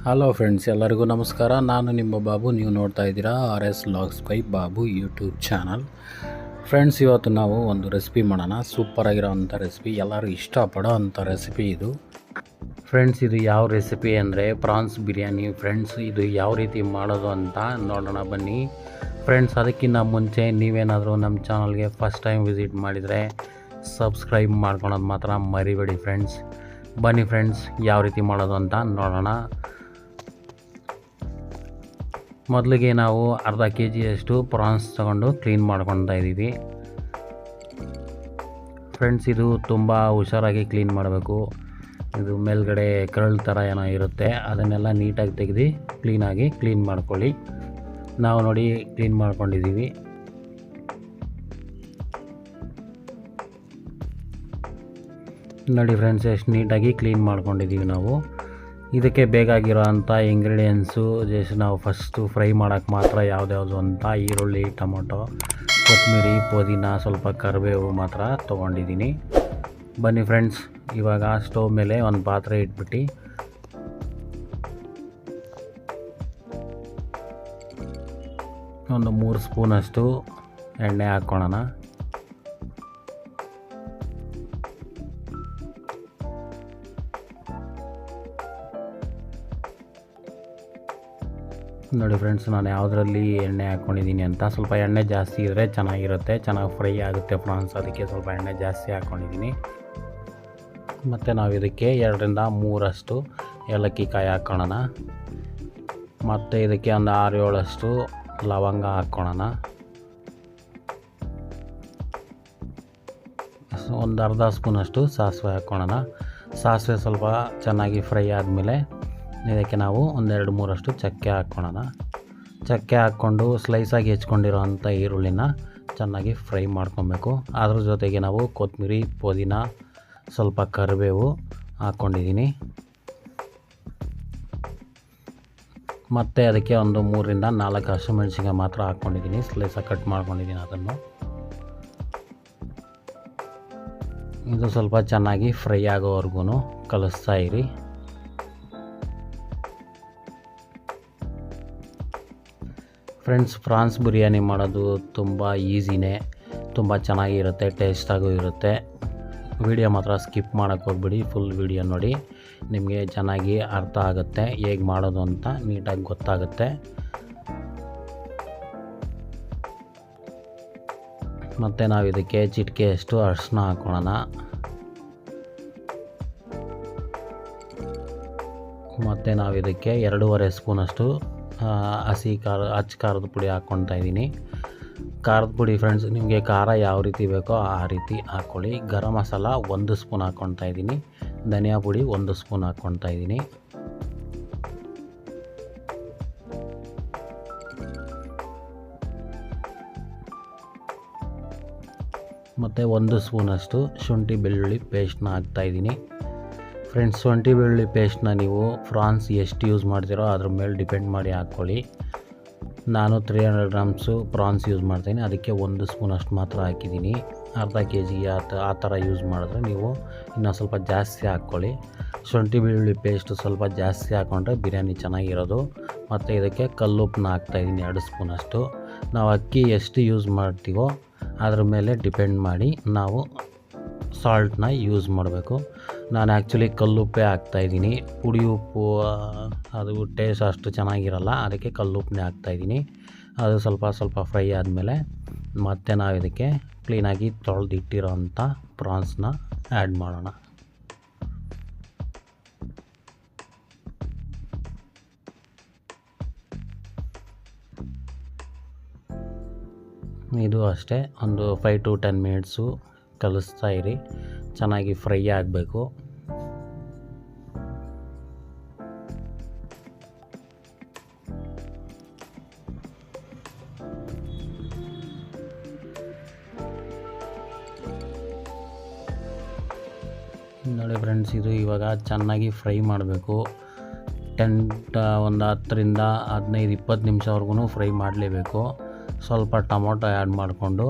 Hello friends, ಎಲ್ಲರಿಗೂ ನಮಸ್ಕಾರ. ನಾನು ನಿಮ್ಮ ಬಾಬು. ನೀವು ನೋಡ್ತಾ ಇದ್ದೀರಾ RS Vlogs by Babu YouTube channel. Friends, ಇವತ್ತು ನಾವು ಒಂದು ರೆಸಿಪಿ ಮಾಡೋಣ. ಸೂಪರಾಗಿರೋವಂಥ ರೆಸಿಪಿ, ಎಲ್ಲರೂ ಇಷ್ಟಪಡೋ ಅಂಥ ರೆಸಿಪಿ ಇದು. ಫ್ರೆಂಡ್ಸ್, ಇದು ಯಾವ ರೆಸಿಪಿ ಅಂದರೆ ಪ್ರಾನ್ಸ್ ಬಿರಿಯಾನಿ. ಫ್ರೆಂಡ್ಸ್, ಇದು ಯಾವ ರೀತಿ ಮಾಡೋದು ಅಂತ ನೋಡೋಣ ಬನ್ನಿ. ಫ್ರೆಂಡ್ಸ್, ಅದಕ್ಕಿಂತ ಮುಂಚೆ ನೀವೇನಾದರೂ ನಮ್ಮ ಚಾನಲ್ಗೆ ಫಸ್ಟ್ ಟೈಮ್ ವಿಸಿಟ್ ಮಾಡಿದರೆ ಸಬ್ಸ್ಕ್ರೈಬ್ ಮಾಡ್ಕೊಳೋದು ಮಾತ್ರ ಮರಿಬೇಡಿ ಫ್ರೆಂಡ್ಸ್. ಬನ್ನಿ ಫ್ರೆಂಡ್ಸ್, ಯಾವ ರೀತಿ ಮಾಡೋದು ಅಂತ ನೋಡೋಣ. ಮೊದಲಿಗೆ ನಾವು ಅರ್ಧ kg ಪ್ರಾನ್ಸ್ ತಗೊಂಡು ಕ್ಲೀನ್ ಮಾಡ್ಕೊತಾ ಇದ್ದೀವಿ. ಫ್ರೆಂಡ್ಸ್, ಇದು ತುಂಬ ಹುಷಾರಾಗಿ ಕ್ಲೀನ್ ಮಾಡಬೇಕು. ಇದು ಮೇಲ್ಗಡೆ ಕರಳು ಥರ ಏನೋ ಇರುತ್ತೆ, ಅದನ್ನೆಲ್ಲ ನೀಟಾಗಿ ತೆಗೆದು ಕ್ಲೀನಾಗಿ ಕ್ಲೀನ್ ಮಾಡ್ಕೊಳ್ಳಿ. ನಾವು ನೋಡಿ ಕ್ಲೀನ್ ಮಾಡ್ಕೊಂಡಿದ್ದೀವಿ. ನೋಡಿ ಫ್ರೆಂಡ್ಸ್, ಎಷ್ಟು ನೀಟಾಗಿ ಕ್ಲೀನ್ ಮಾಡ್ಕೊಂಡಿದ್ದೀವಿ ನಾವು. ಇದಕ್ಕೆ ಬೇಕಾಗಿರೋ ಅಂಥ ಇಂಗ್ರೀಡಿಯೆಂಟ್ಸು ನಾವು ಫಸ್ಟು ಫ್ರೈ ಮಾಡೋಕ್ಕೆ ಮಾತ್ರ ಯಾವ್ದ್ಯಾವುದು ಅಂತ ಈರುಳ್ಳಿ, ಟೊಮೊಟೊ, ಕೊತ್ತಂಬರಿ, ಪುದೀನ, ಸ್ವಲ್ಪ ಕರಿಬೇವು ಮಾತ್ರ ತೊಗೊಂಡಿದ್ದೀನಿ. ಬನ್ನಿ ಫ್ರೆಂಡ್ಸ್, ಇವಾಗ ಸ್ಟವ್ ಮೇಲೆ ಒಂದು ಪಾತ್ರೆ ಇಟ್ಬಿಟ್ಟು ಒಂದು 3 ಸ್ಪೂನಷ್ಟು ಎಣ್ಣೆ ಹಾಕ್ಕೊಳ್ಳೋಣ. ನೋಡಿ ಫ್ರೆಂಡ್ಸ್, ನಾನು ಯಾವುದರಲ್ಲಿ ಎಣ್ಣೆ ಹಾಕ್ಕೊಂಡಿದ್ದೀನಿ ಅಂತ. ಸ್ವಲ್ಪ ಎಣ್ಣೆ ಜಾಸ್ತಿ ಇದ್ದರೆ ಚೆನ್ನಾಗಿರುತ್ತೆ, ಚೆನ್ನಾಗಿ ಫ್ರೈ ಆಗುತ್ತೆ ಪ್ರಾನ್ಸ್. ಅದಕ್ಕೆ ಸ್ವಲ್ಪ ಎಣ್ಣೆ ಜಾಸ್ತಿ ಹಾಕ್ಕೊಂಡಿದ್ದೀನಿ. ಮತ್ತು ನಾವು ಇದಕ್ಕೆ 2ರಿಂದ 3 ಏಲಕ್ಕಿ ಕಾಯಿ ಹಾಕ್ಕೊಳ್ಳೋಣ. ಮತ್ತು ಇದಕ್ಕೆ ಒಂದು 6-7 ಲವಂಗ ಹಾಕ್ಕೊಳ್ಳೋಣ. ಒಂದು ಅರ್ಧ ಸ್ಪೂನಷ್ಟು ಸಾಸಿವೆ ಹಾಕ್ಕೊಳ್ಳೋಣ. ಸಾಸಿವೆ ಸ್ವಲ್ಪ ಚೆನ್ನಾಗಿ ಫ್ರೈ ಆದಮೇಲೆ ಇದಕ್ಕೆ ನಾವು 1-2-3 ಚಕ್ಕೆ ಹಾಕ್ಕೊಳ್ಳೋಣ. ಚಕ್ಕೆ ಹಾಕ್ಕೊಂಡು ಸ್ಲೈಸಾಗಿ ಹೆಚ್ಕೊಂಡಿರೋ ಅಂಥ ಈರುಳ್ಳಿನ ಚೆನ್ನಾಗಿ ಫ್ರೈ ಮಾಡ್ಕೊಬೇಕು. ಅದ್ರ ಜೊತೆಗೆ ನಾವು ಕೊತ್ತಂಬರಿ, ಪುದೀನ, ಸ್ವಲ್ಪ ಕರಿಬೇವು ಹಾಕ್ಕೊಂಡಿದ್ದೀನಿ. ಮತ್ತು ಅದಕ್ಕೆ ಒಂದು 3ರಿಂದ 4 ಹಸಿಮೆಣಸಿನ್ಕಾಯಿ ಮಾತ್ರ ಹಾಕ್ಕೊಂಡಿದ್ದೀನಿ. ಸ್ಲೈಸಾಗಿ ಕಟ್ ಮಾಡ್ಕೊಂಡಿದ್ದೀನಿ ಅದನ್ನು. ಇದು ಸ್ವಲ್ಪ ಚೆನ್ನಾಗಿ ಫ್ರೈ ಆಗೋವರೆಗೂ ಕಲಿಸ್ತಾ ಇರಿ. ಫ್ರೆಂಡ್ಸ್, ಪ್ರಾನ್ಸ್ ಬಿರಿಯಾನಿ ಮಾಡೋದು ತುಂಬ ಈಸಿನೇ, ತುಂಬ ಚೆನ್ನಾಗಿರುತ್ತೆ, ಟೇಸ್ಟಾಗೂ ಇರುತ್ತೆ. ವಿಡಿಯೋ ಮಾತ್ರ ಸ್ಕಿಪ್ ಮಾಡೋಕ್ಕೆ ಹೋಗ್ಬಿಡಿ, ಫುಲ್ ವಿಡಿಯೋ ನೋಡಿ. ನಿಮಗೆ ಚೆನ್ನಾಗಿ ಅರ್ಥ ಆಗುತ್ತೆ, ಹೇಗೆ ಮಾಡೋದು ಅಂತ ನೀಟಾಗಿ ಗೊತ್ತಾಗುತ್ತೆ. ಮತ್ತು ನಾವು ಇದಕ್ಕೆ ಚಿಟಿಕೆಯಷ್ಟು ಅರಿಶಿನ ಹಾಕ್ಕೊಳ್ಳೋಣ. ಮತ್ತು ನಾವು ಇದಕ್ಕೆ 2.5 ಸ್ಪೂನಷ್ಟು ಅಚ್ಚ ಖಾರದ ಪುಡಿ ಹಾಕ್ಕೊಳ್ತಾ ಇದ್ದೀನಿ. ಖಾರದ ಪುಡಿ ಫ್ರೆಂಡ್ಸ್, ನಿಮಗೆ ಖಾರ ಯಾವ ರೀತಿ ಬೇಕೋ ಆ ರೀತಿ ಹಾಕ್ಕೊಳ್ಳಿ. ಗರಂ ಮಸಾಲ 1 ಸ್ಪೂನ್ ಹಾಕ್ಕೊಳ್ತಾ ಇದ್ದೀನಿ. ಧನಿಯಾ ಪುಡಿ 1 ಸ್ಪೂನ್ ಹಾಕ್ಕೊಳ್ತಾ ಇದ್ದೀನಿ. ಮತ್ತು 1 ಸ್ಪೂನಷ್ಟು ಶುಂಠಿ ಬೆಳ್ಳುಳ್ಳಿ ಪೇಸ್ಟ್ನ ಹಾಕ್ತಾಯಿದ್ದೀನಿ. ಫ್ರೆಂಡ್ಸ್, ಶುಂಠಿ ಬೆಳ್ಳುಳ್ಳಿ ಪೇಸ್ಟ್ನ ನೀವು ಪ್ರಾನ್ಸ್ ಎಷ್ಟು ಯೂಸ್ ಮಾಡ್ತೀರೋ ಅದ್ರ ಮೇಲೆ ಡಿಪೆಂಡ್ ಮಾಡಿ ಹಾಕ್ಕೊಳ್ಳಿ. ನಾನು 300 ಗ್ರಾಮ್ಸು ಪ್ರಾನ್ಸ್ ಯೂಸ್ ಮಾಡ್ತೀನಿ, ಅದಕ್ಕೆ 1 ಸ್ಪೂನಷ್ಟು ಮಾತ್ರ ಹಾಕಿದ್ದೀನಿ. ಅರ್ಧ kg ಆ ಥರ ಯೂಸ್ ಮಾಡಿದ್ರೆ ನೀವು ಇನ್ನೂ ಸ್ವಲ್ಪ ಜಾಸ್ತಿ ಹಾಕ್ಕೊಳ್ಳಿ. ಶುಂಠಿ ಬೆಳ್ಳುಳ್ಳಿ ಪೇಸ್ಟು ಸ್ವಲ್ಪ ಜಾಸ್ತಿ ಹಾಕ್ಕೊಂಡ್ರೆ ಬಿರಿಯಾನಿ ಚೆನ್ನಾಗಿರೋದು. ಮತ್ತು ಇದಕ್ಕೆ ಕಲ್ಲುಪ್ಪನ್ನ ಹಾಕ್ತಾಯಿದ್ದೀನಿ 2 ಸ್ಪೂನಷ್ಟು. ನಾವು ಅಕ್ಕಿ ಎಷ್ಟು ಯೂಸ್ ಮಾಡ್ತೀವೋ ಅದ್ರ ಮೇಲೆ ಡಿಪೆಂಡ್ ಮಾಡಿ ನಾವು ಸಾಲ್ಟನ್ನ ಯೂಸ್ ಮಾಡಬೇಕು. ನಾನು ಆ್ಯಕ್ಚುಲಿ ಕಲ್ಲುಪ್ಪೇ ಹಾಕ್ತಾಯಿದ್ದೀನಿ. ಪುಡಿ ಉಪ್ಪು ಅದು ಟೇಸ್ಟ್ ಅಷ್ಟು ಚೆನ್ನಾಗಿರಲ್ಲ, ಅದಕ್ಕೆ ಕಲ್ಲುಪ್ಪನ್ನೇ ಹಾಕ್ತಾಯಿದ್ದೀನಿ. ಅದು ಸ್ವಲ್ಪ ಫ್ರೈ ಆದಮೇಲೆ ಮತ್ತೆ ನಾವು ಇದಕ್ಕೆ ಕ್ಲೀನಾಗಿ ತೊಳೆದಿಟ್ಟಿರೋ ಅಂಥ ಪ್ರಾನ್ಸ್ನ ಆ್ಯಡ್ ಮಾಡೋಣ. ಇದು ಅಷ್ಟೇ, ಒಂದು 5 to 10 ಮಿನಿಟ್ಸು ಕಲಿಸ್ತಾ ಇರಿ, ಚೆನ್ನಾಗಿ ಫ್ರೈ ಆಗಬೇಕು. ನೋಡಿ ಫ್ರೆಂಡ್ಸ್, ಇದು ಇವಾಗ ಚೆನ್ನಾಗಿ ಫ್ರೈ ಮಾಡಬೇಕು. ಒಂದು 10ರಿಂದ 15-20 ನಿಮಿಷವರೆಗೂ ಫ್ರೈ ಮಾಡಲೇಬೇಕು. ಸ್ವಲ್ಪ ಟೊಮೊಟೊ ಆ್ಯಡ್ ಮಾಡಿಕೊಂಡು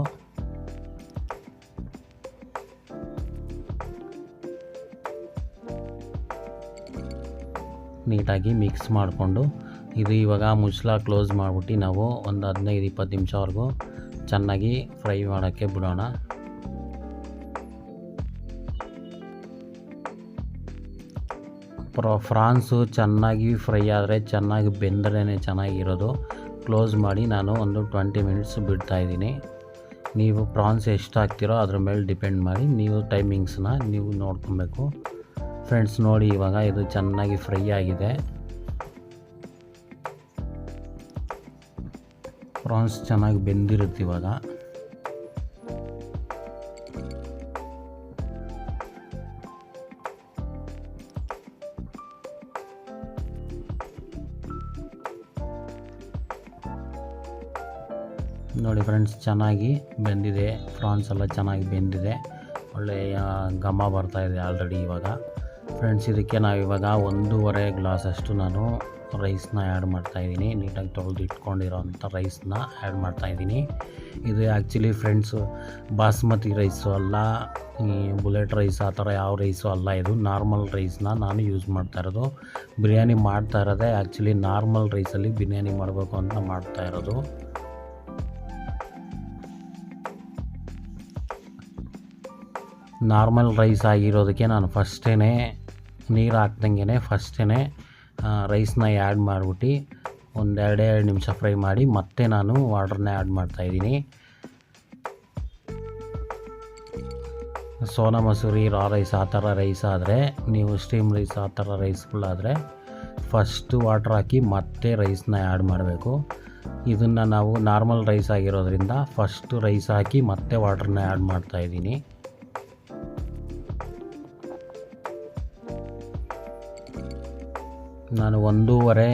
ನೀಟಾಗಿ ಮಿಕ್ಸ್ ಮಾಡಿಕೊಂಡು ಇದು ಇವಾಗ ಮುಚ್ಚಳ ಕ್ಲೋಸ್ ಮಾಡಿಬಿಟ್ಟು ನಾವು ಒಂದು 15-20 ನಿಮಿಷವರೆಗೂ ಚೆನ್ನಾಗಿ ಫ್ರೈ ಮಾಡೋಕ್ಕೆ ಬಿಡೋಣ. ಫ್ರಾನ್ಸು ಚೆನ್ನಾಗಿ ಫ್ರೈ ಆದರೆ ಚೆನ್ನಾಗಿ ಬೆಂದ್ರೇ ಚೆನ್ನಾಗಿರೋದು. ಕ್ಲೋಸ್ ಮಾಡಿ ನಾನು ಒಂದು 20 ಮಿನಿಟ್ಸ್ ಬಿಡ್ತಾಯಿದ್ದೀನಿ. ನೀವು ಪ್ರಾನ್ಸ್ ಎಷ್ಟು ಹಾಕ್ತಿರೋ ಅದ್ರ ಮೇಲೆ ಡಿಪೆಂಡ್ ಮಾಡಿ ನೀವು ಟೈಮಿಂಗ್ಸ್ನ ನೀವು ನೋಡ್ಕೊಬೇಕು. ಫ್ರೆಂಡ್ಸ್ ನೋಡಿ, ಇವಾಗ ಇದು ಚೆನ್ನಾಗಿ ಫ್ರೈ ಆಗಿದೆ. ಪ್ರಾನ್ಸ್ ಚೆನ್ನಾಗಿ ಬೆಂದಿರುತ್ತೆ ಇವಾಗ. ನೋಡಿ ಫ್ರೆಂಡ್ಸ್, ಚೆನ್ನಾಗಿ ಬೆಂದಿದೆ. ಪ್ರಾನ್ಸ್ ಎಲ್ಲ ಚೆನ್ನಾಗಿ ಬೆಂದಿದೆ, ಒಳ್ಳೆಯ ಘಮ ಬರ್ತಾಯಿದೆ ಆಲ್ರೆಡಿ ಇವಾಗ. ಫ್ರೆಂಡ್ಸ್, ಇದಕ್ಕೆ ನಾವಿವಾಗ 1.5 ಗ್ಲಾಸಷ್ಟು ನಾನು ರೈಸ್ನ ಆ್ಯಡ್ ಮಾಡ್ತಾಯಿದ್ದೀನಿ. ನೀಟಾಗಿ ತೊಳೆದು ಇಟ್ಕೊಂಡಿರೋಂಥ ರೈಸ್ನ ಆ್ಯಡ್ ಮಾಡ್ತಾಯಿದ್ದೀನಿ. ಇದು ಆ್ಯಕ್ಚುಲಿ ಫ್ರೆಂಡ್ಸು ಬಾಸ್ಮತಿ ರೈಸು ಅಲ್ಲ, ಬುಲೆಟ್ ರೈಸ್ ಆ ಥರ ಯಾವ ರೈಸು ಅಲ್ಲ. ಇದು ನಾರ್ಮಲ್ ರೈಸ್ನ ನಾನು ಯೂಸ್ ಮಾಡ್ತಾ ಇರೋದು. ಬಿರಿಯಾನಿ ಮಾಡ್ತಾ ಇರೋದೇ ಆ್ಯಕ್ಚುಲಿ ನಾರ್ಮಲ್ ರೈಸಲ್ಲಿ ಬಿರಿಯಾನಿ ಮಾಡಬೇಕು ಅಂತ ಮಾಡ್ತಾ ಇರೋದು. ನಾರ್ಮಲ್ ರೈಸ್ ಆಗಿರೋದಕ್ಕೆ ನಾನು ಫಸ್ಟೇ ನೀರು ಹಾಕ್ದಂಗೆ ಫಸ್ಟೇ ರೈಸ್ನ ಆ್ಯಡ್ ಮಾಡಿಬಿಟ್ಟು ಒಂದು 2 ನಿಮಿಷ ಫ್ರೈ ಮಾಡಿ ಮತ್ತೆ ನಾನು ವಾಟರ್ನ ಆ್ಯಡ್ ಮಾಡ್ತಾಯಿದ್ದೀನಿ. ಸೋನಾ ಮಸೂರಿ, ರಾ ರೈಸ್ ಆ ಥರ ರೈಸ್ ಆದರೆ, ನೀವು ಸ್ಟೀಮ್ ರೈಸ್ ಆ ಥರ ರೈಸ್ಗಳಾದರೆ ಫಸ್ಟು ವಾಟ್ರ್ ಹಾಕಿ ಮತ್ತೆ ರೈಸ್ನ ಆ್ಯಡ್ ಮಾಡಬೇಕು. ಇದನ್ನು ನಾವು ನಾರ್ಮಲ್ ರೈಸ್ ಆಗಿರೋದ್ರಿಂದ ಫಸ್ಟು ರೈಸ್ ಹಾಕಿ ಮತ್ತೆ ವಾಟ್ರನ್ನ ಆ್ಯಡ್ ಮಾಡ್ತಾಯಿದ್ದೀನಿ. ನಾನು 1.5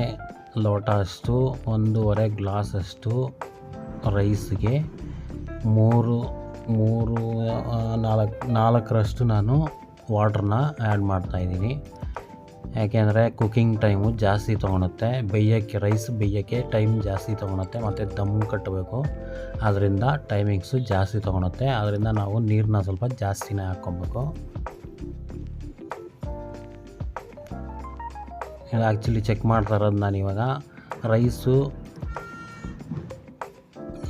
ಲೋಟ ಅಷ್ಟು, 1.5 ಗ್ಲಾಸ್ ಅಷ್ಟು ರೈಸ್ಗೆ 4 ನಾನು ವಾಟ್ರನ್ನ ಆ್ಯಡ್ ಮಾಡ್ತಾಯಿದ್ದೀನಿ. ಯಾಕೆಂದರೆ ಕುಕ್ಕಿಂಗ್ ಟೈಮು ಜಾಸ್ತಿ ತೊಗೊಳುತ್ತೆ, ರೈಸ್ ಬೇಯೋಕ್ಕೆ ಟೈಮ್ ಜಾಸ್ತಿ ತೊಗೊಳುತ್ತೆ, ಮತ್ತು ದಮ್ ಕಟ್ಟಬೇಕು. ಅದರಿಂದ ಟೈಮಿಂಗ್ಸು ಜಾಸ್ತಿ ತೊಗೊಳುತ್ತೆ. ಅದರಿಂದ ನಾವು ನೀರನ್ನ ಸ್ವಲ್ಪ ಜಾಸ್ತಿನೇ ಹಾಕ್ಕೊಬೇಕು. ಆ್ಯಕ್ಚುಲಿ ಚೆಕ್ ಮಾಡ್ತಾ ಇರೋದು ನಾನಿವಾಗ ರೈಸು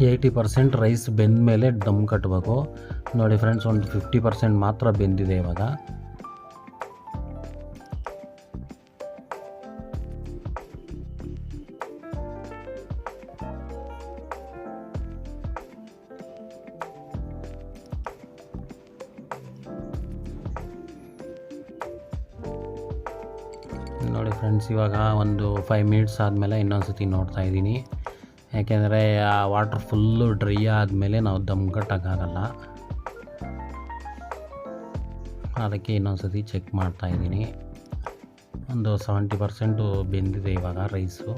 80% ರೈಸ್ ಬೆಂದ ಮೇಲೆ ದಮ್ ಕಟ್ಟಬೇಕು. ನೋಡಿ ಫ್ರೆಂಡ್ಸ್, ಒಂದು 50% ಮಾತ್ರ ಬೆಂದಿದೆ ಇವಾಗ. ನೋಡಿ ಫ್ರೆಂಡ್ಸ್, ಇವಾಗ ಒಂದು 5 ಮಿನಿಟ್ಸ್ ಆದಮೇಲೆ ಇನ್ನೊಂದು ಸತಿ ನೋಡ್ತಾ ಇದ್ದೀನಿ. ಯಾಕೆಂದರೆ ಆ ವಾಟ್ರ್ ಫುಲ್ಲು ಡ್ರೈ ಆದಮೇಲೆ ನಾವು ದಮ್ ಕಟ್ಟೋಕ್ಕಾಗಲ್ಲ. ಅದಕ್ಕೆ ಇನ್ನೊಂದು ಸತಿ ಚೆಕ್ ಮಾಡ್ತಾಯಿದ್ದೀನಿ. ಒಂದು 70% ಬೆಂದಿದೆ ಇವಾಗ ರೈಸು.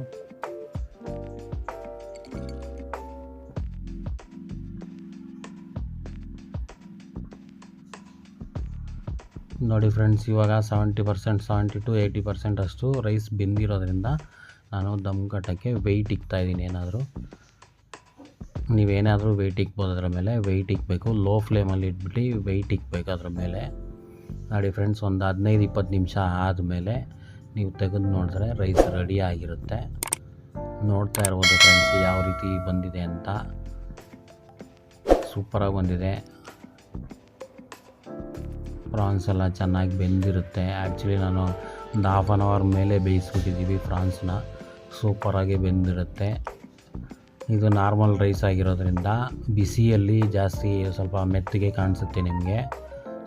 ನೋಡಿ ಫ್ರೆಂಡ್ಸ್, ಇವಾಗ 70%, 70-80% ಅಷ್ಟು ರೈಸ್ ಬೆಂದಿರೋದ್ರಿಂದ ನಾನು ದಮ್ ಕಟ್ಟೋಕ್ಕೆ ವೆಯ್ಟ್ ಇಕ್ತಾಯಿದ್ದೀನಿ. ನೀವೇನಾದರೂ ವೆಯ್ಟ್ ಇಕ್ಬೋದು. ಅದರ ಮೇಲೆ ವೆಯ್ಟ್ ಇಕ್ಬೇಕು, ಲೋ ಫ್ಲೇಮಲ್ಲಿ ಇಟ್ಬಿಟ್ಟು ವೆಯ್ಟ್ ಇಕ್ಬೇಕು ಅದ್ರ ಮೇಲೆ. ನೋಡಿ ಫ್ರೆಂಡ್ಸ್, ಒಂದು 15-20 ನಿಮಿಷ ಆದಮೇಲೆ ನೀವು ತೆಗೆದು ನೋಡಿದ್ರೆ ರೈಸ್ ರೆಡಿ ಆಗಿರುತ್ತೆ. ನೋಡ್ತಾ ಇರ್ಬೋದು ಫ್ರೆಂಡ್ಸ್ ಯಾವ ರೀತಿ ಬಂದಿದೆ ಅಂತ. ಸೂಪರಾಗಿ ಬಂದಿದೆ. ಪ್ರಾನ್ಸ್ ಎಲ್ಲ ಚೆನ್ನಾಗಿ ಬೆಂದಿರುತ್ತೆ. ಆ್ಯಕ್ಚುಲಿ ನಾನು ಒಂದು 1/2 ಅವರ್ ಮೇಲೆ ಬೇಯಿಸ್ಬಿಟ್ಟಿದ್ದೀವಿ ಪ್ರಾನ್ಸ್ನ. ಸೂಪರಾಗಿ ಬೆಂದಿರುತ್ತೆ. ಇದು ನಾರ್ಮಲ್ ರೈಸ್ ಆಗಿರೋದ್ರಿಂದ ಬಿಸಿಯಲ್ಲಿ ಜಾಸ್ತಿ ಸ್ವಲ್ಪ ಮೆತ್ತಗೆ ಕಾಣಿಸುತ್ತೆ ನಿಮಗೆ.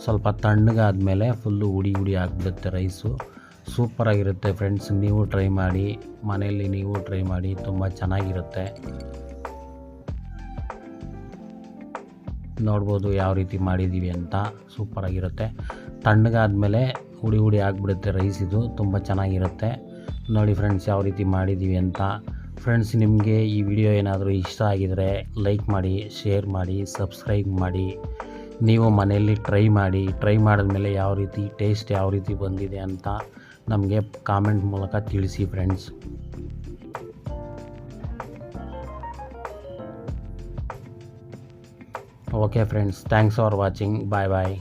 ಸ್ವಲ್ಪ ತಣ್ಣಗಾದ್ಮೇಲೆ ಫುಲ್ಲು ಹುಡಿ ಆಗಿಬಿಡುತ್ತೆ ರೈಸು. ಸೂಪರಾಗಿರುತ್ತೆ ಫ್ರೆಂಡ್ಸ್. ನೀವು ಟ್ರೈ ಮಾಡಿ, ಮನೆಯಲ್ಲಿ ನೀವು ಟ್ರೈ ಮಾಡಿ, ತುಂಬ ಚೆನ್ನಾಗಿರುತ್ತೆ. ನೋಡ್ಬೋದು ಯಾವ ರೀತಿ ಮಾಡಿದ್ದೀವಿ ಅಂತ. ಸೂಪರಾಗಿರುತ್ತೆ. ತಣ್ಣಗಾದ್ಮೇಲೆ ಹುಡಿ ಆಗಿಬಿಡುತ್ತೆ ರೈಸ್. ಇದು ತುಂಬ ಚೆನ್ನಾಗಿರುತ್ತೆ. ನೋಡಿ ಫ್ರೆಂಡ್ಸ್ ಯಾವ ರೀತಿ ಮಾಡಿದ್ದೀವಿ ಅಂತ. ಫ್ರೆಂಡ್ಸ್, ನಿಮಗೆ ಈ ವಿಡಿಯೋ ಏನಾದರೂ ಇಷ್ಟ ಆಗಿದರೆ ಲೈಕ್ ಮಾಡಿ, ಶೇರ್ ಮಾಡಿ, ಸಬ್ಸ್ಕ್ರೈಬ್ ಮಾಡಿ. ನೀವು ಮನೆಯಲ್ಲಿ ಟ್ರೈ ಮಾಡಿದ್ಮೇಲೆ ಯಾವ ರೀತಿ ಟೇಸ್ಟ್ ಯಾವ ರೀತಿ ಬಂದಿದೆ ಅಂತ ನಮಗೆ ಕಾಮೆಂಟ್ ಮೂಲಕ ತಿಳಿಸಿ friends. Okay friends, thanks for watching. Bye bye.